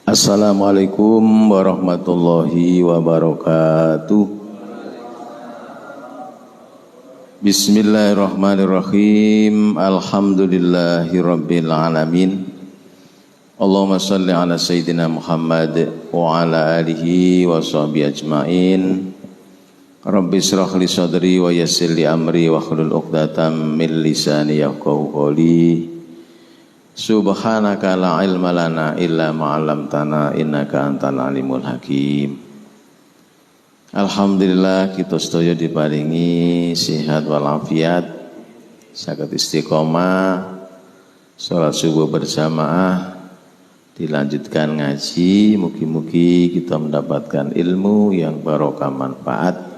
Assalamualaikum warahmatullahi wabarakatuh. Bismillahirrahmanirrahim. Alhamdulillahirabbil alamin. Allahumma shalli ala sayyidina Muhammad wa ala alihi wa sahbihi ajmain. Rabbi shrah li sadri wa yassir li amri wa hlul 'uqdatam min lisani yafqahu qawli. Subhanaka la ilma lana illa ma 'allamtana innaka antal alimul hakim. Alhamdulillah kita sedaya diparingi sehat walafiat, saged istiqomah, salat subuh berjamaah, dilanjutkan ngaji, mugi-mugi kita mendapatkan ilmu yang barokah manfaat.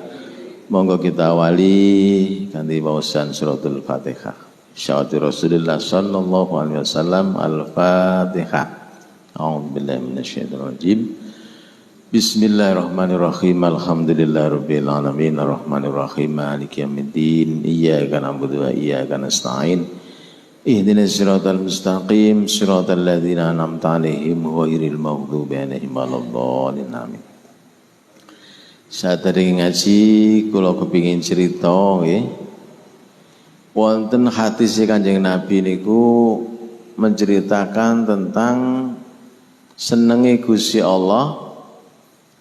Monggo kita awali kanthi waosan suratul Fatihah. Syahadat Rasulullah sallallahu alaihi wasallam. Al-Fatihah. A'udzubillahi minasyaitonir rajim. Bismillahirrahmanirrahim. Alhamdulillahirabbil alamin arrahmanirrahim maliki yaumiddin. Iyyaka na'budu wa iyyaka nasta'in. Ihdinas siratal mustaqim siratal ladzina an'amta 'alaihim ghairil maghdubi 'alaihim waladdallin. Amin. Sadèrèng ngaji kula kepingin cerita nggih. Wonten hadis Kanjeng Nabi niku menceritakan tentang senenge Gusti Allah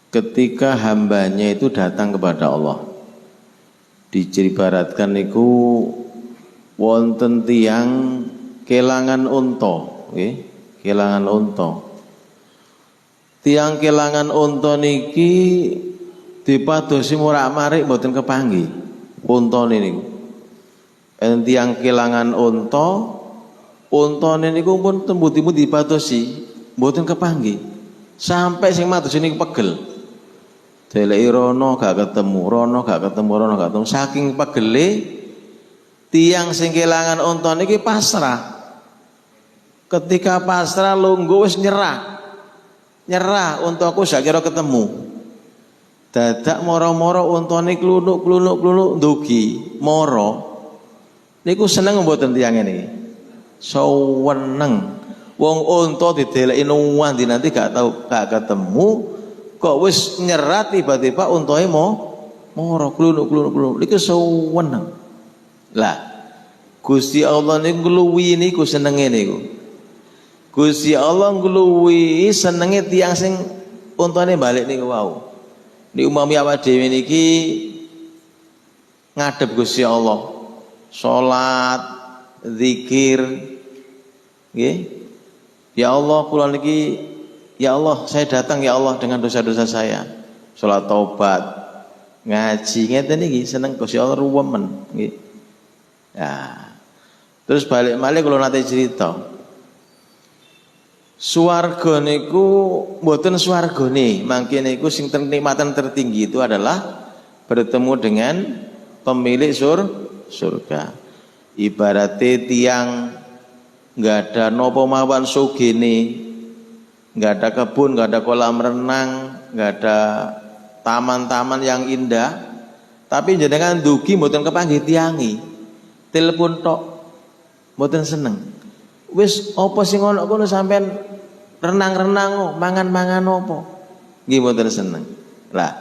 ketika hambanya itu datang kepada Allah. Diibaratkan niku wonten tiyang kelangan unta, nggih, kelangan unta. Tiyang kelangan unta niki dipadosi murak-marik mboten kepanggih untane niku. Tiyang kelangan unta, untane niku pun tembu-tembu dipadosi mboten kepanggih. Sampai sing madosi niku pegel. Deleki rono gak ketemu, rono gak ketemu, rono gak ketemu. Saking pegele tiyang sing kelangan unta niki pasrah. Ketika pasrah lungguh wis nyerah. Nyerah untaku sak kira ketemu. Dadak moro-moro untane klunuk-klunuk ndugi, moro. Niku seneng mboten tiyang niki? Seneng. Wong unta dideleki nuwun nanti gak ketemu. Kok wis nyerah tiba-tiba untahe moro klunuk. Niku seneng. Lah, Gusti Allah niku ngluwi niku senenge niku. Gusti Allah ngluwi senenge tiyang sing untane balik niku wau. Nek umami awake dhewe niki ngadep Gusti Allah, salat, zikir, nggih. Ya Allah, kula niki, ya Allah, saya datang ya Allah dengan dosa-dosa saya. Salat taubat, ngaji ngeten niki seneng Gusti Allah ruwemen, nggih. Ya. Terus balik malih kula nate cerita. Swarga niku mboten swargane, mangke niku sing kenikmatan tertinggi itu adalah bertemu dengan pemilik surga. Ibaratnya tiang nggak ada nopo mawon sugene, nggak ada kebun, nggak ada kolam renang, nggak ada taman-taman yang indah, tapi jenengan dugi mboten kepanggih tiangi, telepon tok, mboten seneng. Wis apa sing ana kono sampean renang-renang, mangan-mangan apa? Nggih mboten seneng. Lah,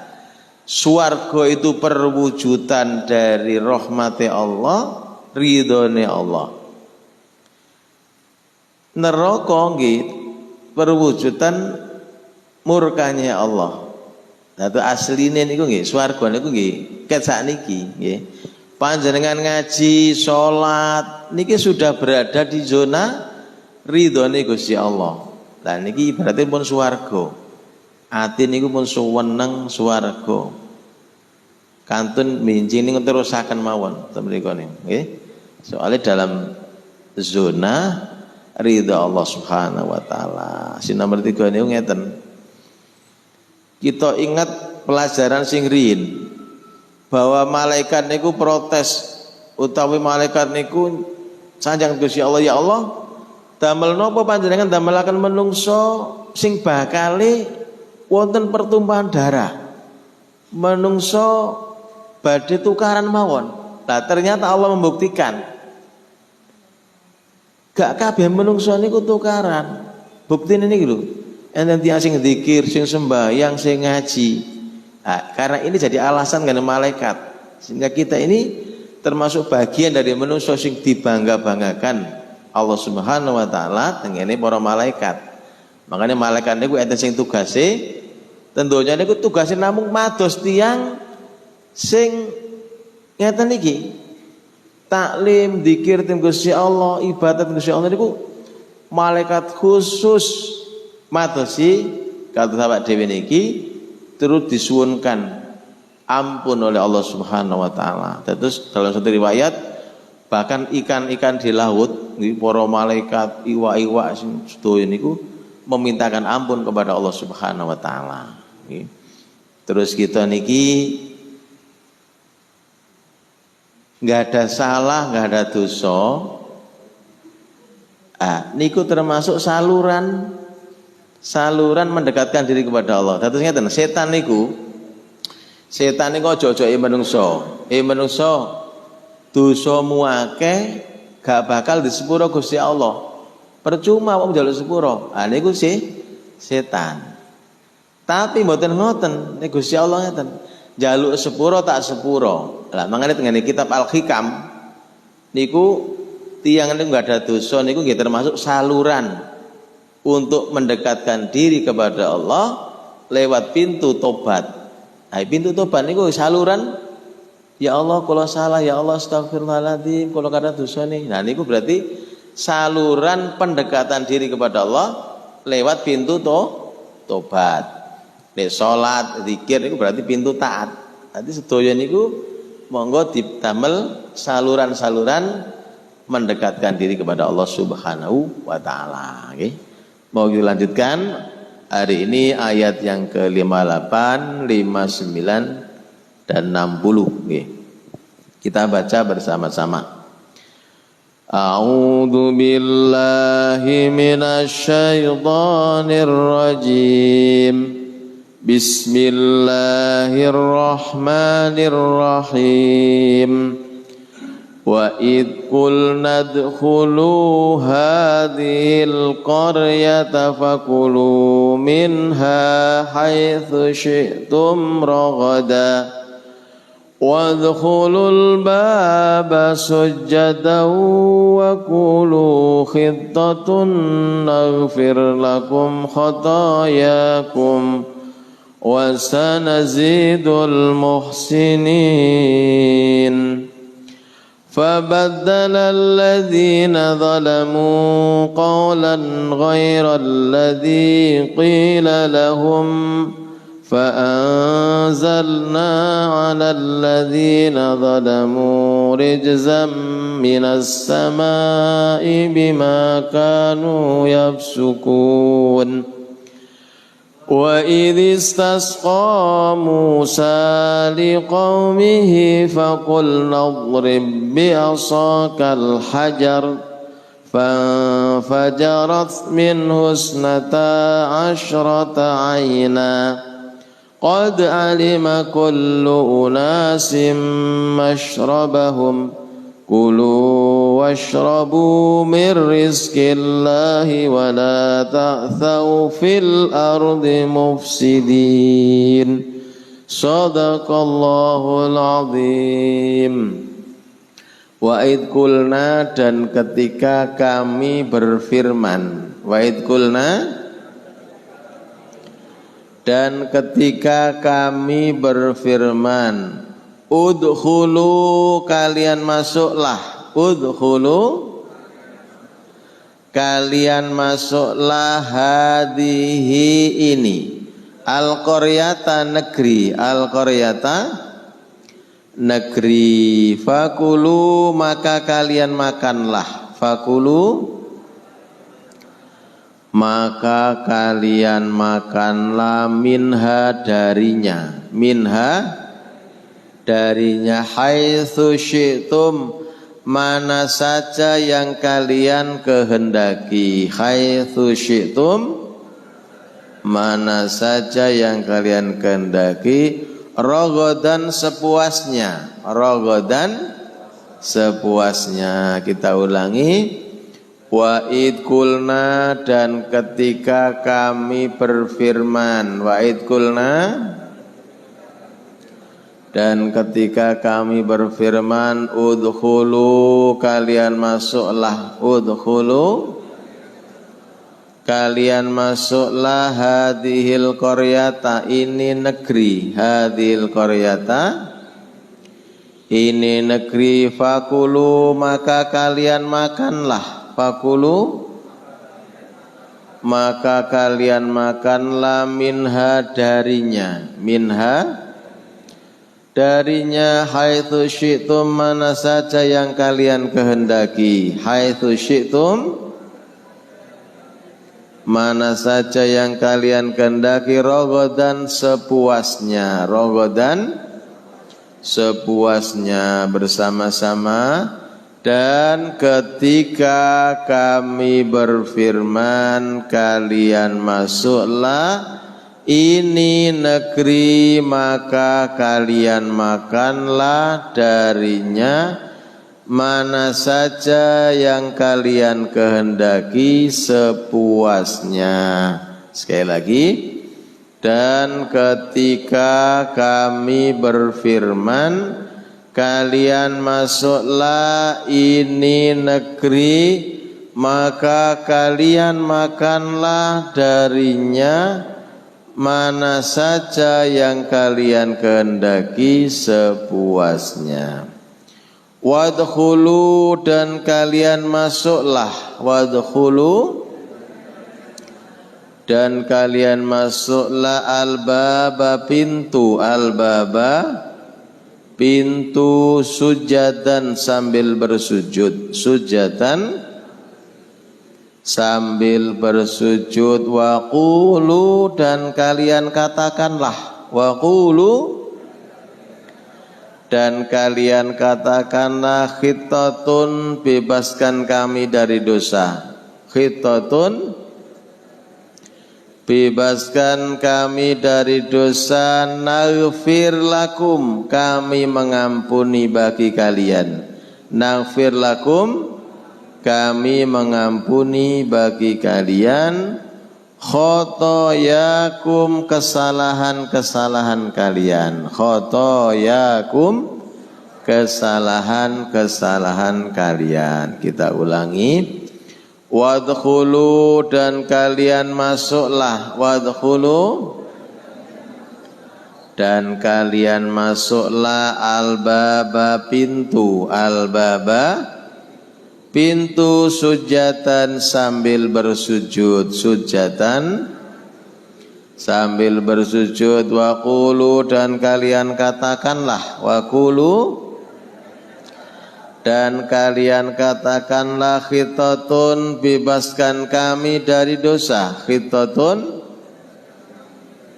swarga itu perwujudan dari rahmati Allah, ridhone Allah. Neraka nggih perwujudan murkanya Allah. Nah, itu asline niku nggih, swarga niku nggih ket sakniki nggih. Panjenengan ngaji, sholat, niki sudah berada di zona ridhone Gusti Allah. Lah niki ibaratnya pun swarga. Ati niku pun suweneng swarga. Kantun mincing niku terusaken mawon ten mriku nggih. Soalnya dalam zona ridha Allah Subhanahu wa taala. Sing nomor 3 niku ngeten. Kita ingat pelajaran sing riyin bahwa malaikat niku protes utawi malaikat niku sanjang Gusti Allah, ya Allah, damel napa panjenengan damelaken menungso sing bakale wonten pertumpahan darah, menungso badhe tukaran mawon. Nah, ternyata Allah membuktikan Gak kabeh menungso niku tukaran. Buktine niki lho. Enten tiyang sing zikir, sing sembahyang, sing ngaji. Nah, karena ini jadi alasan karena malaikat. Sehingga kita ini termasuk bagian dari menungso sing dibangga-banggakan Allah Subhanahu wa taala tengene para malaikat. Makanya malaikat niku enten sing tugase tentunya niku tugase namung mados tiyang sing ngeten iki. Taklim, dzikir tim Gusti Allah, ibadat Gusti Allah niku malaikat khusus madosi kados awak dhewe niki terus disuwunkan ampun oleh Allah Subhanahu wa taala. Terus dalam satu riwayat bahkan ikan-ikan di laut, para malaikat, iwak-iwak sedaya niku memintakan ampun kepada Allah Subhanahu wa taala. Terus kita niki enggak ada salah, enggak ada dosa. Niku termasuk saluran mendekatkan diri kepada Allah. Terus ngeten, setan niku aja-aja menungso dosamu akeh gak bakal disepuro Gusti Allah. Percuma wong njaluk sepuro. Niku sih setan. Tapi mboten ngoten, nek Gusti Allah ngeten. Njaluk sepuro tak sepuro. Lah mangane tengene kitab Al-Hikam niku tiyang niku enggak ada dosa niku nggih termasuk saluran untuk mendekatkan diri kepada Allah lewat pintu tobat. Pintu tobat niku saluran. Ya Allah kalau salah, ya Allah astagfirullahaladzim kalau kada dosa nih. Nah niku berarti saluran pendekatan diri kepada Allah lewat pintu tobat. Nek salat, zikir niku berarti pintu taat. Nanti sedaya niku monggo ditamel saluran-saluran mendekatkan diri kepada Allah Subhanahu wa taala. Nggih. Mau dilanjutkan hari ini ayat yang ke-58, 59 dan 60 nggih. Kita baca bersama-sama. A'udzu billahi minasyaitonir rajim. Bismillahirrahmanirrahim. Wa id qulna adkhulu hadhil qaryata fakulu minha haitsu syi'tum ragada wadkhulul baba sujjadan wa qulu khittatun naghfir lakum khatayakum wa sanazidul muhsinin. فبدل الذين ظلموا قولا غير الذي قيل لهم فأنزلنا على الذين ظلموا رجزا من السماء بما كانوا يفسقون. وإذ استسقى موسى لقومه فقلنا اضرب بعصاك الحجر فانفجرت منه 12 عينا قد علم كل أناس مشربهم كلوا واشربوا من رزق الله ولا تعثوا في الأرض مفسدين. صدق الله العظيم. Wa id qulna, dan ketika kami berfirman. Wa id qulna, dan ketika kami berfirman. Udkhulu, kalian masuklah. Udkhulu, kalian masuklah. Hadihi, ini. Al-qaryata, negeri. Al-qaryata, negeri. Fakulu, maka kalian makanlah. Fakulu, maka kalian makanlah. Minha, darinya. Minha, darinya. Haitsu syi'tum, mana saja yang kalian kehendaki. Haitsu syi'tum, mana saja yang kalian kehendaki. Rogodan, sepuasnya. Rogodan, sepuasnya. Kita ulangi. Wa id kulna, dan ketika kami berfirman. Wa id kulna, dan ketika kami berfirman. Udkhulu, kalian masuklah. Udkhulu, kalian masuklah. Hadhil qaryata, ini negeri. Hadhil qaryata, ini negeri. Fakulu, maka kalian makanlah. Fakulu, maka kalian makanlah. Minha, darinya. Minha, darinya. Haitsu syi'tum, mana saja yang kalian kehendaki. Haitsu syi'tum, mana saja yang kalian kehendaki. Rogodan, sepuasnya. Rogodan, sepuasnya, bersama-sama. Dan ketika kami berfirman, kalian masuklah ini negeri, maka kalian makanlah darinya mana saja yang kalian kehendaki sepuasnya. Sekali lagi. Dan ketika kami berfirman, kalian masuklah ini negeri, maka kalian makanlah darinya mana saja yang kalian kehendaki sepuasnya. Wadkhulu, dan kalian masuklah. Wadkhulu, dan kalian masuklah. Al-baba, pintu. Al-baba, pintu. Sujadan, sambil bersujud. Sujadan, sambil bersujud. Wa qulu, dan kalian katakanlah. Wa qulu, dan kalian katakanlah. Khittatun, bebaskan kami dari dosa. Khittatun, bebaskan kami dari dosa. Naghfir lakum, kami mengampuni bagi kalian. Naghfir lakum, kami mengampuni bagi kalian. Khotoyakum, kesalahan-kesalahan kalian. Khotoyakum, kesalahan-kesalahan kalian. Kita ulangi. Wadkhulu, dan kalian masuklah. Wadkhulu, dan kalian masuklah. Al-baba, pintu. Al-baba, pintu. Sujatan, sambil bersujud. Sujatan, sambil bersujud. Wa qulu, dan kalian katakanlah. Wa qulu, dan kalian katakanlah. Khittatun, bebaskan kami dari dosa. Khittatun,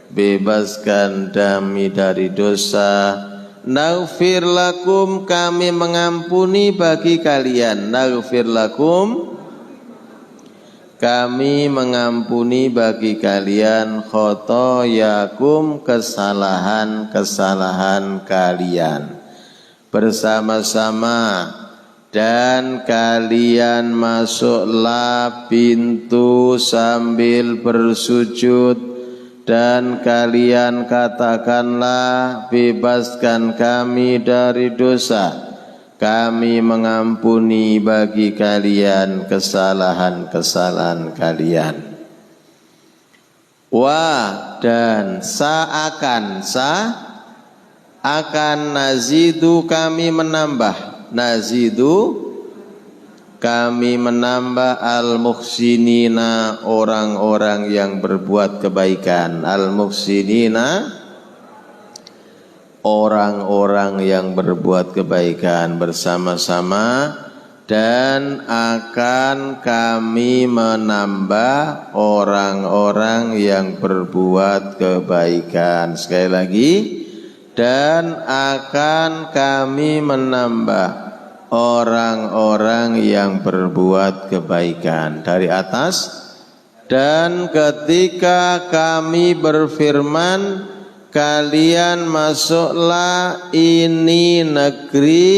bebaskan kami dari dosa. Naghfir lakum, kami mengampuni bagi kalian. Naghfir lakum, kami mengampuni bagi kalian. Khotoyakum, kesalahan-kesalahan kalian. Bersama-sama. Dan kalian masuklah pintu sambil bersujud. Dan kalian katakanlah, bebaskan kami dari dosa. Kami mengampuni bagi kalian kesalahan-kesalahan kalian. Wa, dan akan nazidu, kami menambah. Nazidu, kami menambah. Al-muhsinina, orang-orang yang berbuat kebaikan. Al-muhsinina, orang-orang yang berbuat kebaikan, bersama-sama. Dan akan kami menambah orang-orang yang berbuat kebaikan. Sekali lagi. Dan akan kami menambah orang-orang yang berbuat kebaikan. Dari atas. Dan ketika kami berfirman, kalian masuklah ini negeri,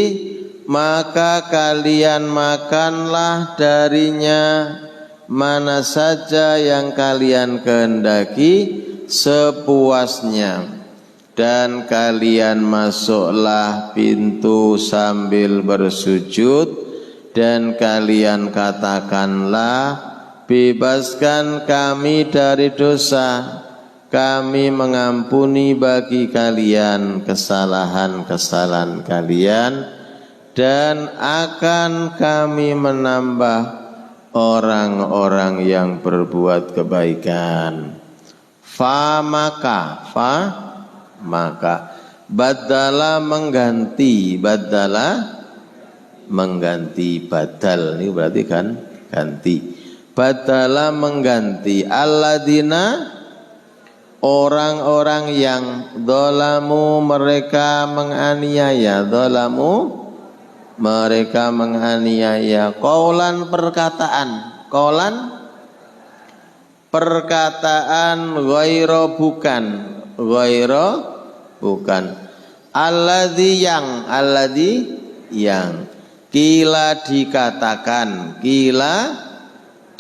maka kalian makanlah darinya mana saja yang kalian kehendaki sepuasnya, dan kalian masuklah pintu sambil bersujud, dan kalian katakanlah, bebaskan kami dari dosa, kami mengampuni bagi kalian kesalahan-kesalahan kalian, dan akan kami menambah orang-orang yang berbuat kebaikan. Maka badala mengganti, badal ini berarti kan ganti. Badala mengganti alladzina, orang-orang yang dzalamu mereka menganiaya, dzalamu mereka menganiaya, qaulan perkataan ghaira bukan alladzi yang kila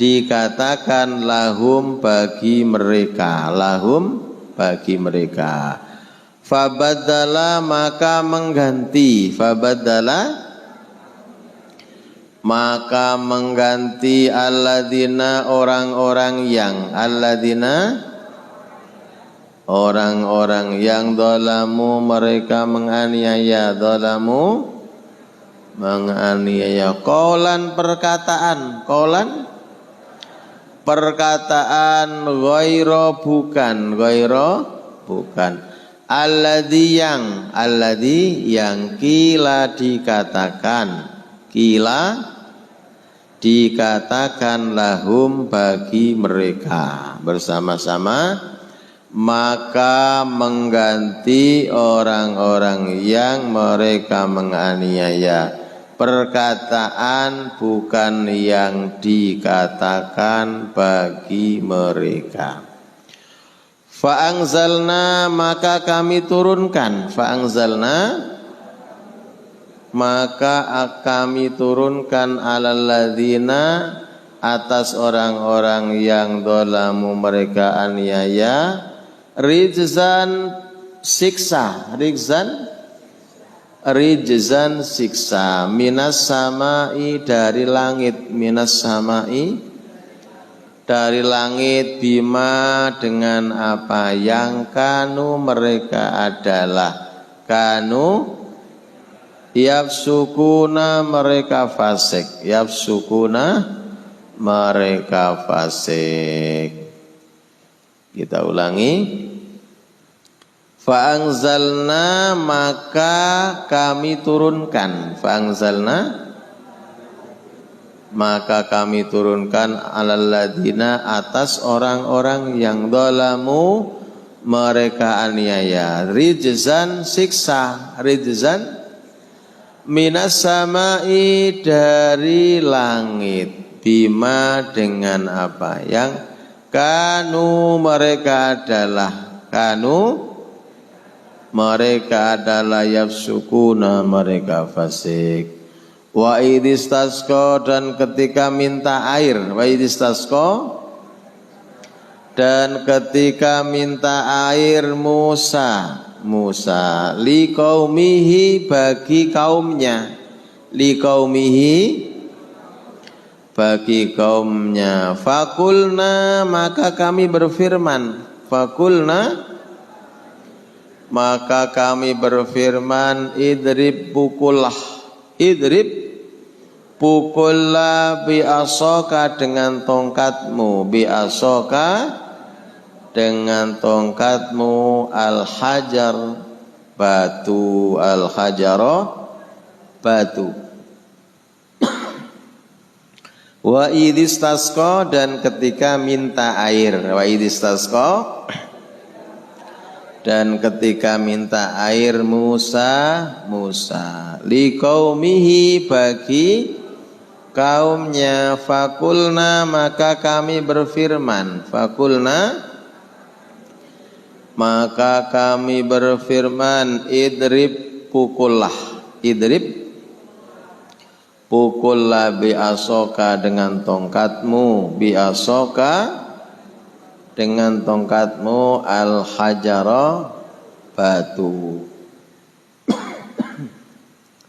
dikatakan lahum bagi mereka, fabadala maka mengganti alladzina orang-orang yang dzalamu mereka menganiaya, qaulan perkataan ghaira bukan alladzi yang kila dikatakan lahum bagi mereka bersama-sama, maka mengganti orang-orang yang mereka menganiaya perkataan bukan yang dikatakan bagi mereka. Fa'angzalna maka kami turunkan, alal ladzina atas orang-orang yang dzalamu mereka aniaya, rijzan siksa, minas samai dari langit, bima dengan apa yang kanu mereka adalah, yafsukuna mereka fasik. Kita ulangi. Fa'angzalna maka kami turunkan, alal ladina atas orang-orang yang dzalamu mereka aniaya, rijzan siksa, minas samai dari langit, bima dengan apa yang kanu mereka adalah yafsukuna mereka fasik. Wa idistasqa dan ketika minta air, dan ketika minta air Musa liqaumihi bagi kaumnya, fakulna maka kami berfirman, idrib pukullah bi'asoka dengan tongkatmu, al-hajar batu, batu. Wa idistasqa dan ketika minta air, dan ketika minta air Musa liqaumihi bagi kaumnya, fakulna maka kami berfirman, idrib pukullah, pukullah bi'asoka dengan tongkatmu, bi'asoka dengan tongkatmu, al-hajara batu.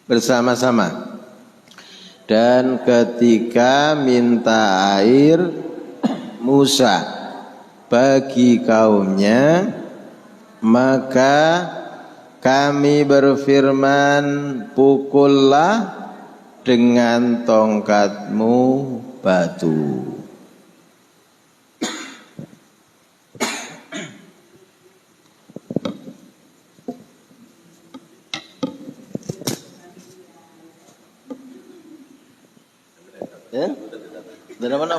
Bersama-sama. Dan ketika minta air Musa bagi kaumnya, maka kami berfirman, pukullah dengan tongkatmu batu. Ya? Dari mana?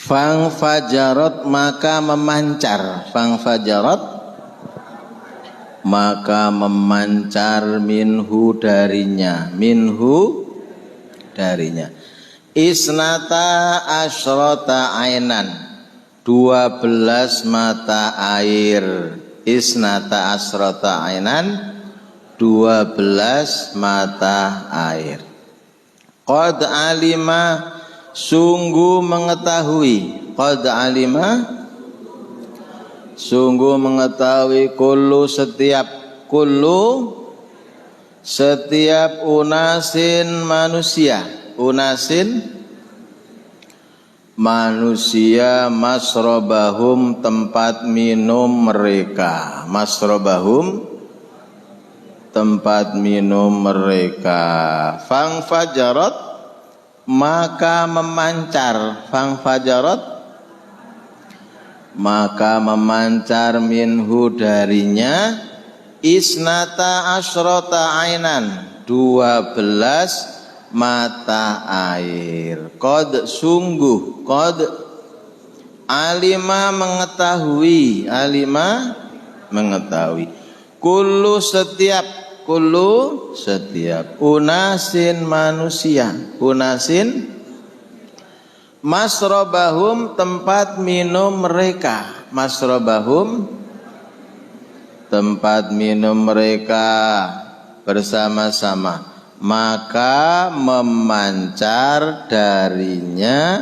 Fang fajarot maka memancar, fang fajarot maka memancar minhu darinya, minhu darinya. Isnata asyrota ainan, 12 mata air. Isnata asyrota ainan, 12 mata air. Qad alima sungguh mengetahui, qad alima sungguh mengetahui, kullu setiap unasin manusia, unasin manusia, masrobahum tempat minum mereka, masrobahum tempat minum mereka. Fang fajarot maka memancar, fang fajarot maka memancar minhu darinya, isnata asyrota ainan, 12 mata air. Qad sungguh, qad alima mengetahui, alima mengetahui, kullu setiap unasin manusia, unasin masrobahum tempat minum mereka, masrobahum tempat minum mereka bersama-sama, maka memancar darinya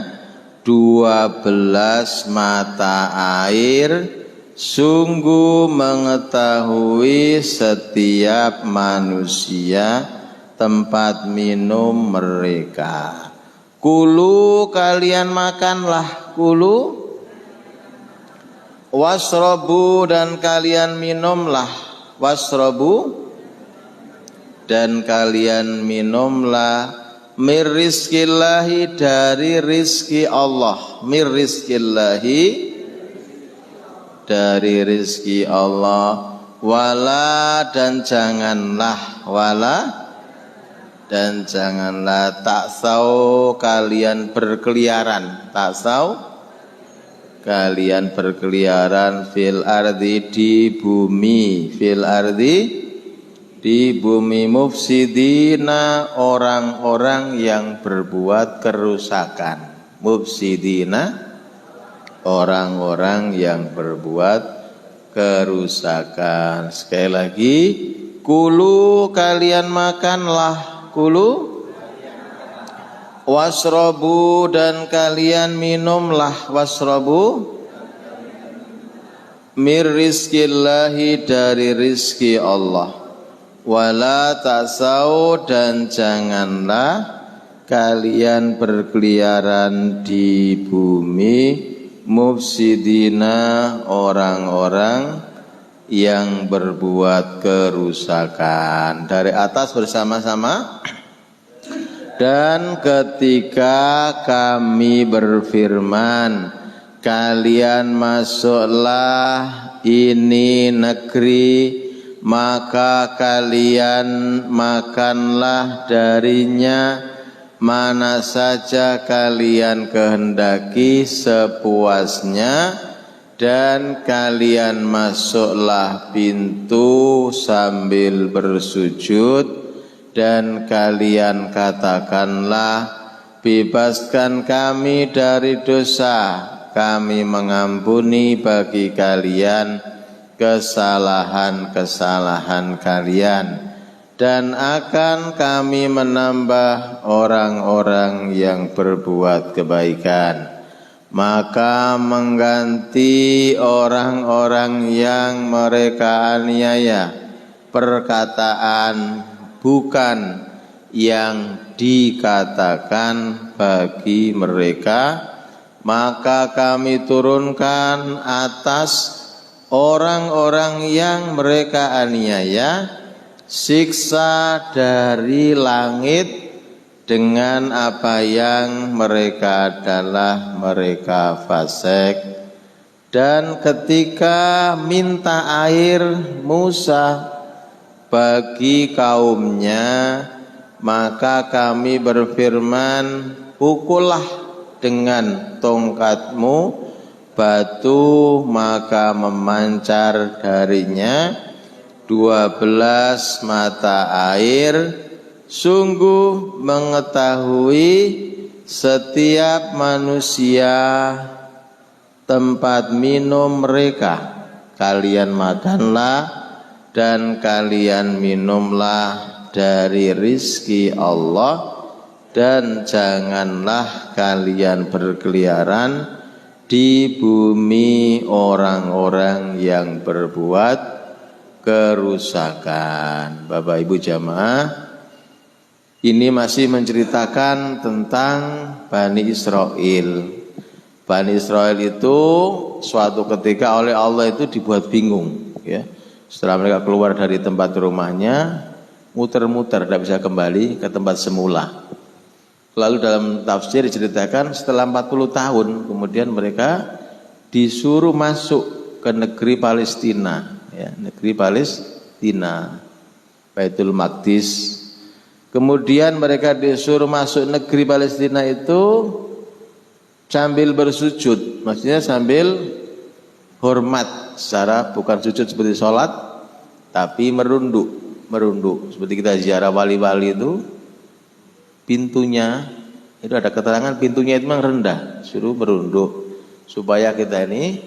12 mata air. Sungguh mengetahui setiap manusia tempat minum mereka. Kulu kalian makanlah, kulu wasrobu dan kalian minumlah, wasrobu dan kalian minumlah, mir rizkillahi dari rizki Allah, mir rizkillahi dari rizki Allah, wala dan janganlah, wala dan janganlah, taksau kalian berkeliaran, taksau kalian berkeliaran, fil ardi di bumi, fil ardi di bumi, mufsidina orang-orang yang berbuat kerusakan, mufsidina orang-orang yang berbuat kerusakan. Sekali lagi, kulu kalian makanlah, kulu wasrobu dan kalian minumlah, wasrobu mir rizkillahi dari rizki Allah, wala tasau dan janganlah kalian berkeliaran di bumi, mufsidina orang-orang yang berbuat kerusakan. Dari atas bersama-sama. Dan ketika kami berfirman, kalian masuklah ini negeri maka kalian makanlah darinya mana saja kalian kehendaki sepuasnya, dan kalian masuklah pintu sambil bersujud, dan kalian katakanlah, bebaskan kami dari dosa, kami mengampuni bagi kalian kesalahan-kesalahan kalian, dan akan kami menambah orang-orang yang berbuat kebaikan. Maka mengganti orang-orang yang mereka aniaya perkataan bukan yang dikatakan bagi mereka, maka kami turunkan atas orang-orang yang mereka aniaya siksa dari langit dengan apa yang mereka adalah mereka fasik. Dan ketika minta air Musa bagi kaumnya, maka kami berfirman, pukullah dengan tongkatmu batu, maka memancar darinya 12 mata air. Sungguh mengetahui setiap manusia tempat minum mereka, kalian makanlah dan kalian minumlah dari rizki Allah, dan janganlah kalian berkeliaran di bumi orang-orang yang berbuat kerusakan. Bapak Ibu jamaah, ini masih menceritakan tentang Bani Israel. Bani Israel itu suatu ketika oleh Allah itu dibuat bingung, ya. Setelah mereka keluar dari tempat rumahnya, muter-muter, tidak bisa kembali ke tempat semula. Lalu dalam tafsir diceritakan setelah 40 tahun kemudian mereka disuruh masuk ke negeri Palestina, ya, negeri Palestina, Baitul Maqdis. Kemudian mereka disuruh masuk negeri Palestina itu sambil bersujud, maksudnya sambil hormat, secara bukan sujud seperti sholat, tapi merunduk, seperti kita ziarah wali-wali itu. Pintunya itu ada keterangan, pintunya itu memang rendah, suruh merunduk supaya kita ini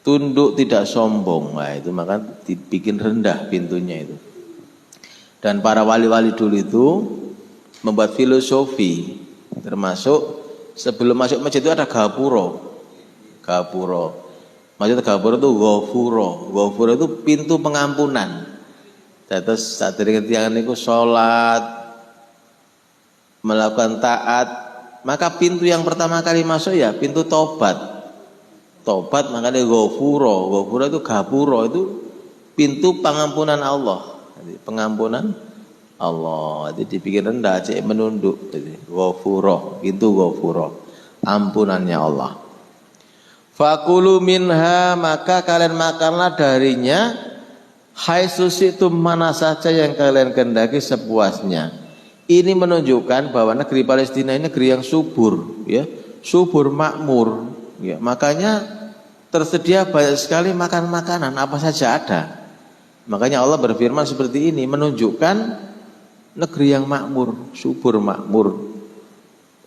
tunduk tidak sombong. Nah, itu maka dibikin rendah pintunya itu. Dan para wali-wali dulu itu membuat filosofi, termasuk sebelum masuk masjid itu ada gapuro. Maksudnya gapuro itu ghafuro itu pintu pengampunan. Terus saat dari ketiangan itu sholat, melakukan taat, maka pintu yang pertama kali masuk ya pintu tobat, makanya ghafuro itu gapuro, itu pintu pengampunan Allah. Pengampunan Allah itu dibikin rendah, cek menunduk. Ghafuro, pintu ghafuro, ampunannya Allah. Fakulu minha, maka kalian makanlah darinya, haitsu syi'tum, mana saja yang kalian kehendaki sepuasnya. Ini menunjukkan bahwa negeri Palestina ini negeri yang subur, ya, subur makmur, ya. Makanya tersedia banyak sekali makanan apa saja ada. Makanya Allah berfirman seperti ini, menunjukkan negeri yang makmur, subur makmur.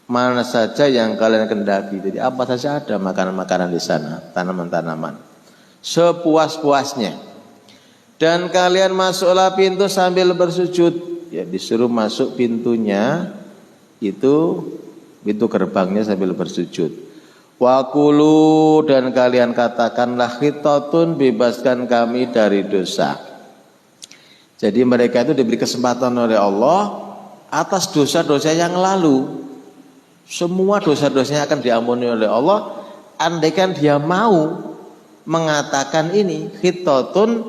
Mana saja yang kalian kehendaki, jadi apa saja ada makanan-makanan di sana, tanaman-tanaman, sepuas-puasnya. Dan kalian masuklah pintu sambil bersujud, ya, disuruh masuk pintunya itu, pintu gerbangnya sambil bersujud. Wakulu, dan kalian katakanlah, khitatun, bebaskan kami dari dosa. Jadi mereka itu diberi kesempatan oleh Allah atas dosa-dosa yang lalu. Semua dosa-dosanya akan diampuni oleh Allah andaikan dia mau mengatakan ini, khitatun,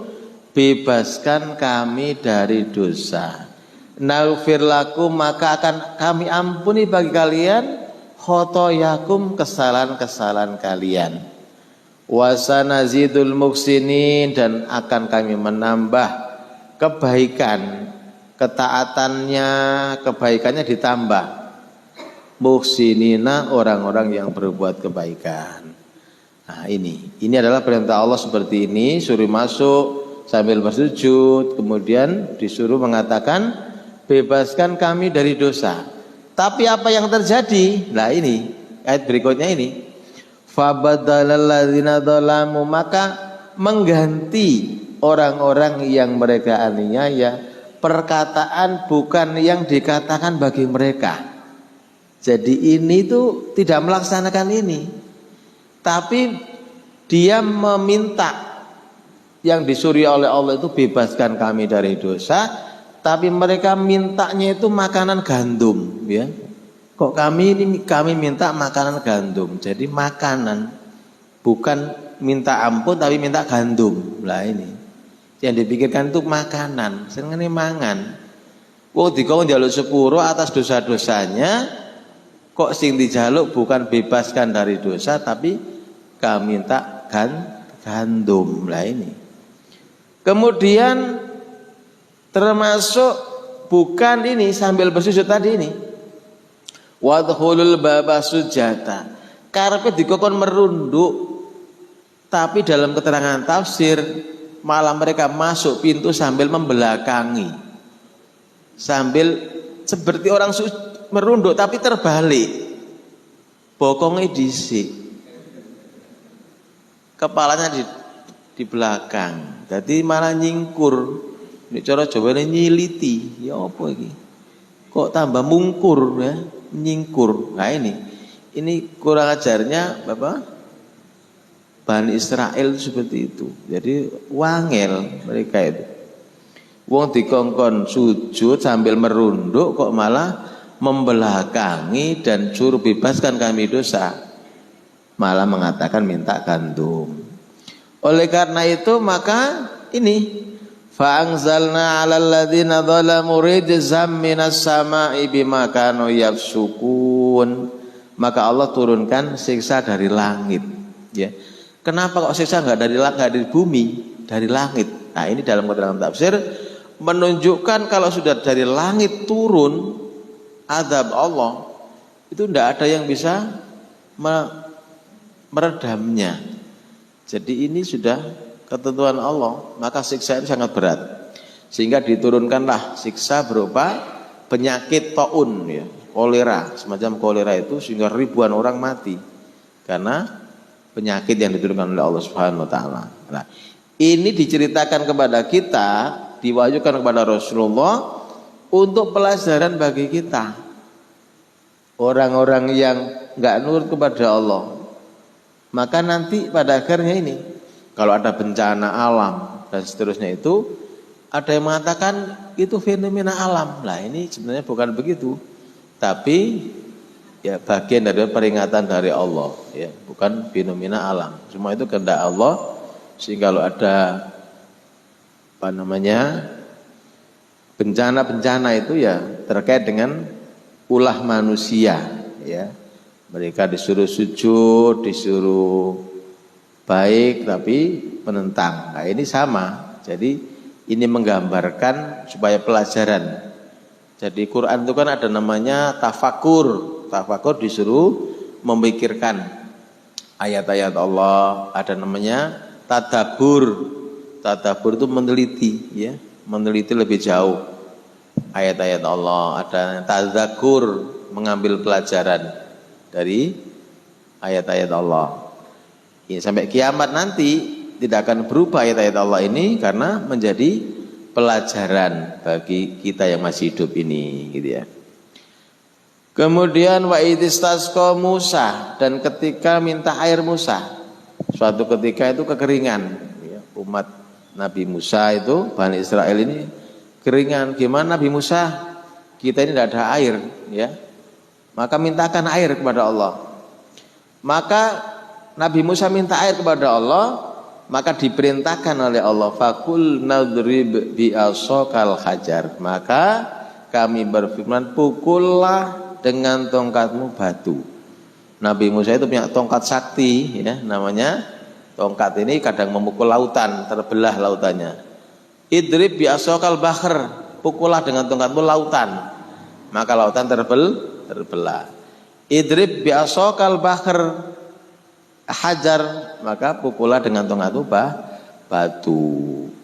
bebaskan kami dari dosa. Naghfir lakum, maka akan kami ampuni bagi kalian khotoyakum, kesalahan-kesalahan kalian. Wasanazidul muksinin, dan akan kami menambah kebaikan, ketaatannya, kebaikannya ditambah. Muksinina, orang-orang yang berbuat kebaikan. Nah ini adalah perintah Allah seperti ini, suruh masuk sambil bersujud, kemudian disuruh mengatakan bebaskan kami dari dosa. Tapi apa yang terjadi? Nah ini ayat berikutnya ini. Fabadalalladzina dzalamu, maka mengganti orang-orang yang mereka aniaya perkataan bukan yang dikatakan bagi mereka. Jadi ini tuh tidak melaksanakan ini, tapi dia meminta yang disuruh oleh Allah itu bebaskan kami dari dosa, tapi mereka mintanya itu makanan gandum, ya. Kok kami minta makanan gandum, jadi makanan, bukan minta ampun tapi minta gandum. Lah ini yang dipikirkan itu makanan, senengane mangan. Wong dikon njaluk sepuro atas dosa-dosanya, kok sing dijaluk bukan bebaskan dari dosa tapi kami minta gandum. Lah ini. Kemudian termasuk bukan ini sambil bersujud tadi ini. Wadkhulul baba sujata. Karepe dikokon merunduk, tapi dalam keterangan tafsir malah mereka masuk pintu sambil membelakangi. Sambil seperti orang merunduk tapi terbalik. Bokongnya dhisik. Kepalanya di belakang. Jadi malah nyingkur. Nek cara Jawane nyiliti. Ya apa iki? Kok tambah mungkur ya? Nyingkur. Nah ini kurang ajarnya Bapak Bani Israel seperti itu. Jadi wangel mereka itu. Wong dikongkon sujud sambil merunduk kok malah membelakangi dan suruh bebaskan kami dosa, malah mengatakan minta gandum. Oleh karena itu maka ini fa'anzalna 'alal ladzina dzalamu rijzam minas sama'i bima kanu yafsukun. Maka Allah turunkan siksa dari langit, ya. Kenapa kok siksa enggak dari bumi, dari langit? Nah, ini dalam keterangan tafsir menunjukkan kalau sudah dari langit turun azab Allah, itu tidak ada yang bisa meredamnya. Jadi ini sudah ketentuan Allah, maka siksa itu sangat berat. Sehingga diturunkanlah siksa berupa penyakit taun, ya, kolera, semacam kolera itu, sehingga ribuan orang mati karena penyakit yang diturunkan oleh Allah Subhanahu wa taala. Nah, ini diceritakan kepada kita, diwahyukan kepada Rasulullah untuk pelajaran bagi kita. Orang-orang yang enggak nurut kepada Allah, maka nanti pada akhirnya ini kalau ada bencana alam dan seterusnya itu ada yang mengatakan itu fenomena alam. Lah ini sebenarnya bukan begitu, tapi ya bagian dari peringatan dari Allah, ya, bukan fenomena alam. Semua itu kehendak Allah. Sehingga kalau ada bencana-bencana itu ya terkait dengan ulah manusia, ya. Mereka disuruh sujud, disuruh baik tapi menentang. Nah, ini sama. Jadi ini menggambarkan supaya pelajaran. Jadi Quran itu kan ada namanya tafakur. Tafakur disuruh memikirkan ayat-ayat Allah. Ada namanya tadabbur. Tadabbur itu meneliti, ya, meneliti lebih jauh ayat-ayat Allah. Ada tadzakur, mengambil pelajaran dari ayat-ayat Allah. Ya, sampai kiamat nanti tidak akan berubah ayat-ayat Allah ini karena menjadi pelajaran bagi kita yang masih hidup ini, gitu ya. Kemudian wa idistasqa Musa, dan ketika minta air Musa, suatu ketika itu kekeringan, ya, umat Nabi Musa itu Bani Israel ini keringan. Gimana Nabi Musa? Kita ini tidak ada air, ya. Maka mintakan air kepada Allah. Maka Nabi Musa minta air kepada Allah, maka diperintahkan oleh Allah fakul nadrib bi asokal hajar. Maka kami berfirman, pukullah dengan tongkatmu batu. Nabi Musa itu punya tongkat sakti, ya, namanya Tongkat ini kadang memukul lautan, terbelah lautannya. Idrib bi asokal bahr, pukullah dengan tongkatmu lautan, maka lautan terbelah. Idrib bi asokal bahr hajar, maka pukullah dengan tongkatmu batu.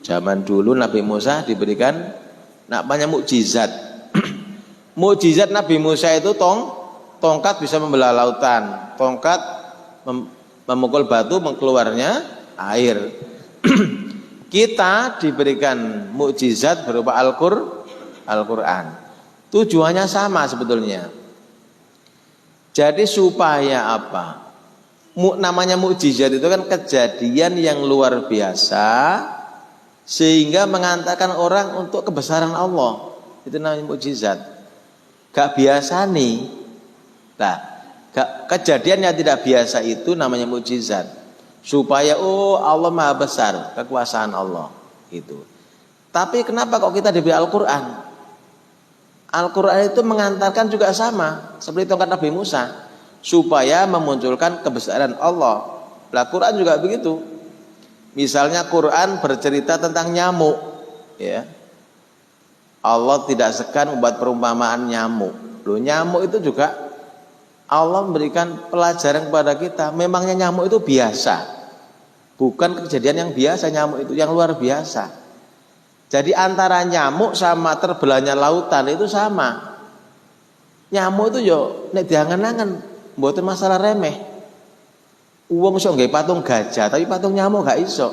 Zaman dulu Nabi Musa diberikan namanya mukjizat. Mukjizat Nabi Musa itu tongkat bisa membelah lautan, tongkat memukul batu keluarnya air. Kita diberikan mukjizat berupa Al-Quran. Tujuannya sama sebetulnya. Jadi supaya apa? Namanya mukjizat itu kan kejadian yang luar biasa sehingga mengantarkan orang untuk kebesaran Allah. Itu namanya mukjizat. Gak biasa nih. Nah, kejadian yang tidak biasa itu namanya mukjizat. Supaya Allah Maha besar, kekuasaan Allah itu. Tapi kenapa kok kita diberi Al-Quran? Al-Quran itu mengantarkan juga sama seperti tongkat Nabi Musa, supaya memunculkan kebesaran Allah. Nah, Quran juga begitu. Misalnya Quran bercerita tentang nyamuk, ya. Allah tidak segan membuat perumpamaan nyamuk. Loh, nyamuk itu juga Allah memberikan pelajaran kepada kita. Memangnya nyamuk itu biasa, bukan kejadian yang biasa. Nyamuk itu yang luar biasa. Jadi antara nyamuk sama terbelahnya lautan itu sama. Nyamuk itu yo nek diangen-angen mboten masalah remeh. Wong iso nggawe patung gajah, tapi patung nyamuk gak iso.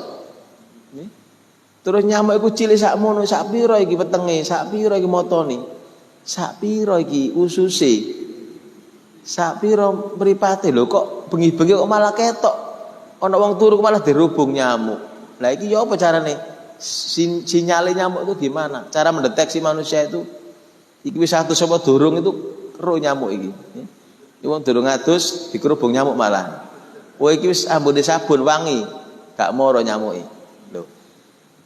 Terus nyamuk iku cilik sakmono, sak pira iki wetenge, sak pira iki motone, sak pira iki ususe, sak pira mripate. Lho kok bengi-bengi kok malah ketok ana wong turu malah dirubung nyamuk. Lah iki ya apa carane? Sinyale nyamuk itu gimana? Cara mendeteksi manusia itu iki wis atus apa durung itu ro nyamuk iki. Iki wong durung adus dikerubung nyamuk malah. Kowe iki wis ambune sabun wangi, gak moro nyamuke. Lho.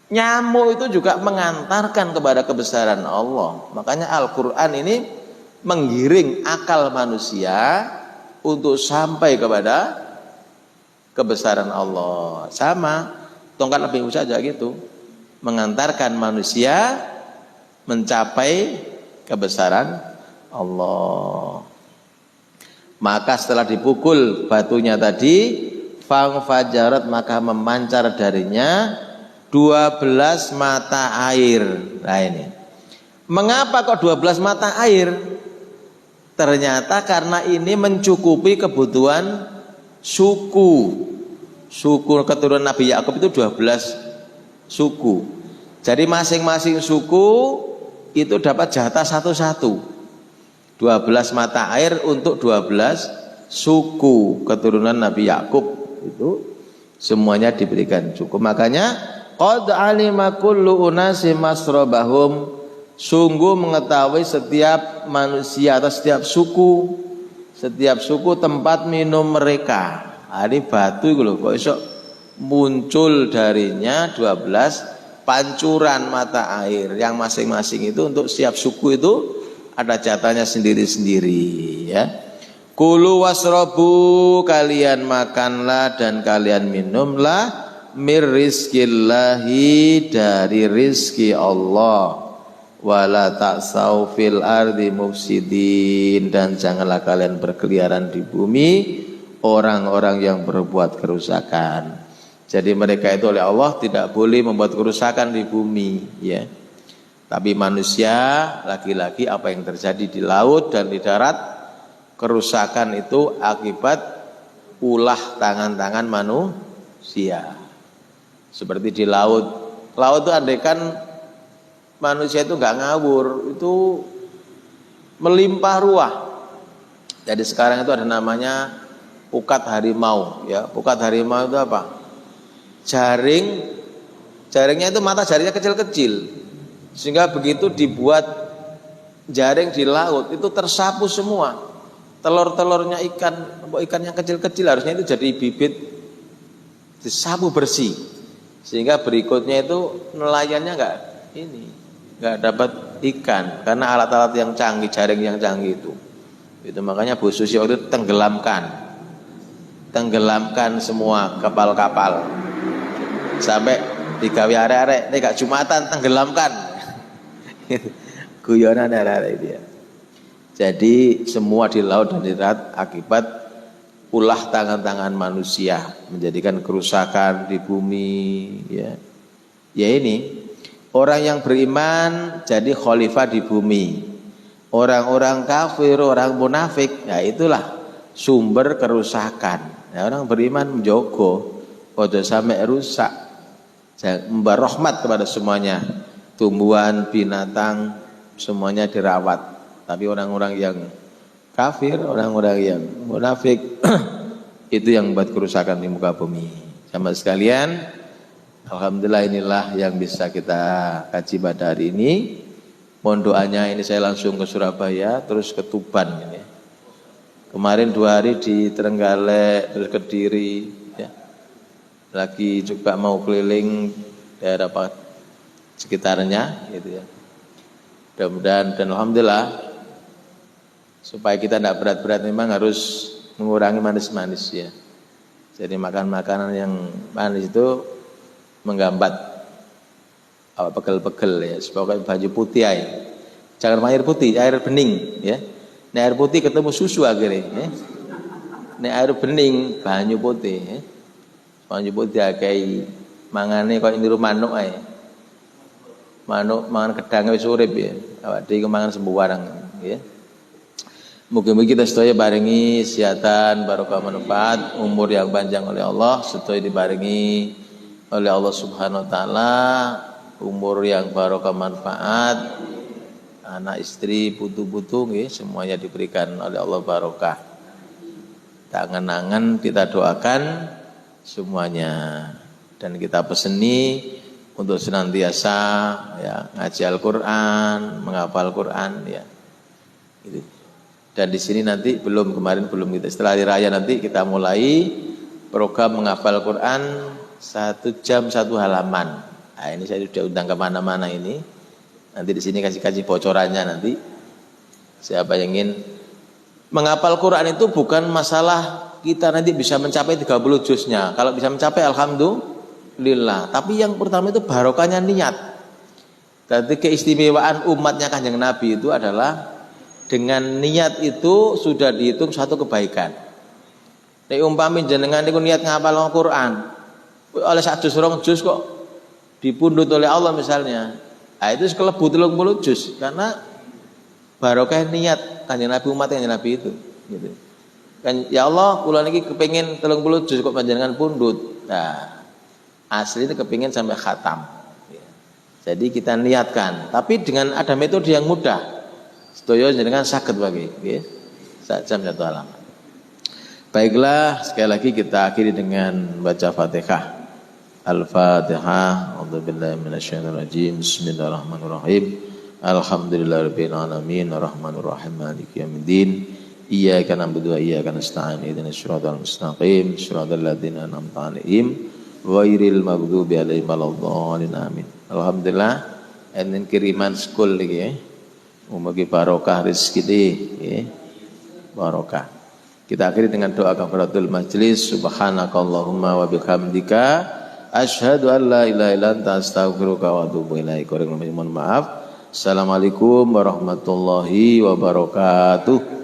Nyamuk itu juga mengantarkan kepada kebesaran Allah. Makanya Al-Quran ini menggiring akal manusia untuk sampai kepada kebesaran Allah. Sama tongkat Nabi Musa aja gitu, mengantarkan manusia mencapai kebesaran Allah. Maka setelah dipukul batunya tadi, fangfajarat, maka memancar darinya 12 mata air. Nah ini, mengapa kok 12 mata air? Ternyata karena ini mencukupi kebutuhan suku keturunan Nabi Yakub itu 12 suku. Jadi masing-masing suku itu dapat jatah satu-satu. 12 mata air untuk 12 suku keturunan Nabi Yakub itu semuanya diberikan cukup. Makanya qad alima kullu unasi masrabahum, sungguh mengetahui setiap manusia atau setiap suku tempat minum mereka. Ini batu itu loh, kok iso muncul darinya 12 pancuran mata air yang masing-masing itu untuk setiap suku itu ada jatahnya sendiri-sendiri, ya. Kulu wasrobu, kalian makanlah dan kalian minumlah mir rizkillahi, dari rizki Allah, wala ta'sau fil ardi mufsidin, dan janganlah kalian berkeliaran di bumi orang-orang yang berbuat kerusakan. Jadi mereka itu oleh Allah tidak boleh membuat kerusakan di bumi, ya. Tapi manusia lagi-lagi apa yang terjadi di laut dan di darat, kerusakan itu akibat ulah tangan-tangan manusia. Seperti di laut itu andaikan manusia itu nggak ngawur, itu melimpah ruah. Jadi sekarang itu ada namanya pukat harimau, ya. Pukat harimau itu apa? Jaringnya itu mata jaringnya kecil-kecil, sehingga begitu dibuat jaring di laut itu tersapu semua. Telur-telurnya ikan yang kecil-kecil harusnya itu jadi bibit, disapu bersih, sehingga berikutnya itu nelayannya nggak dapat ikan karena alat-alat yang canggih, jaring yang canggih itu makanya Bu Susi waktu itu tenggelamkan tenggelamkan semua kapal-kapal. Sampai digawe arek-arek nek gak Jumatan tenggelamkan. Guyonan arek-arek dia. Jadi semua di laut dan di darat akibat ulah tangan-tangan manusia menjadikan kerusakan di bumi, ya. Ya ini orang yang beriman jadi khalifah di bumi. Orang-orang kafir, orang munafik, ya itulah sumber kerusakan. Nah, orang beriman menjogo ojo sampai rusak. Membawa rahmat kepada semuanya. Tumbuhan, binatang semuanya dirawat. Tapi orang-orang yang kafir, orang-orang yang munafik itu yang membuat kerusakan di muka bumi. Sama sekalian, alhamdulillah inilah yang bisa kita kaji pada hari ini. Mohon doanya, ini saya langsung ke Surabaya, terus ke Tuban ini. Kemarin 2 hari di Trenggalek, terus Kediri, ya. Lagi juga mau keliling daerah sekitarnya, gitu ya. Mudah-mudahan dan alhamdulillah, supaya kita tidak berat-berat memang harus mengurangi manis-manis ya. Jadi makan makanan yang manis itu menggambat pegel-pegel ya, supaya baju putih aja. Jangan air putih, air bening ya. Ini air putih ketemu susu akhirnya ya. Ini air bening banyu putih ya. Banyu putih kayak mangane kok niru manuk ae. Manuk mangan gedang wis urip ya. Awak dhewe mangan sembarang ya. Mugi-mugi kita sedaya barengi kesehatan, barokah manfaat, umur yang panjang oleh Allah, sedaya dibarengi oleh Allah Subhanahu wa taala, umur yang barokah manfaat, anak istri putu-putu nggih semuanya diberikan oleh Allah barokah. Tangan-tangan kita doakan semuanya dan kita peseni untuk senantiasa ya ngaji Al-Qur'an, menghafal Qur'an ya. Gitu. Dan di sini nanti kemarin belum kita setelah hari raya nanti kita mulai program menghafal Quran 1 jam 1 halaman. Nah, ini saya sudah undang kemana-mana ini. Nanti di sini kasih bocorannya nanti. Siapa yang ingin menghafal Quran itu bukan masalah kita nanti bisa mencapai 30 juznya. Kalau bisa mencapai alhamdulillah. Tapi yang pertama itu barokahnya niat. Jadi keistimewaan umatnya Kanjeng Nabi itu adalah dengan niat itu sudah dihitung satu kebaikan. Nek umpami jenengan niku niat ngapal Al-Qur'an, oleh 1 juz 2 juz kok dipundhut oleh Allah misalnya. Nah, itu sekelebu 30 juz karena barokah niat Kanjeng Nabi umat Kanjeng Nabi itu gitu. Kan ya Allah kula niki kepengin 30 juz kok panjenengan pundhut. Nah, asli itu kepengin sampai khatam. Jadi kita niatkan, tapi dengan ada metode yang mudah. Sedaya jenengan saged bagi nggih. 1 jam 1 halaman. Baiklah, sekali lagi kita akhiri dengan baca Fatihah. Al-Fatihah. A'udzubillahi minasyaitonir rajim. Bismillahirrahmanirrahim. Alhamdulillahirabbil alamin, arrahmanirrahim, maliki yaumiddin. Iyyaka na'budu wa iyyaka nasta'in. Ihdinas siratal mustaqim, siratal ladzina an'amta 'alaihim ghairil maghdubi 'alaihim waladdallin. Amin. Alhamdulillah, enten kiriman school iki ya. Mugi barokah rezeki ya. Barokah. Kita akhiri dengan doa kafaratul majlis. Subhanakallahumma wa bihamdika asyhadu an la ilaha illa anta astaghfiruka wa atubu ilaik. Mohon maaf. Assalamualaikum warahmatullahi wabarakatuh.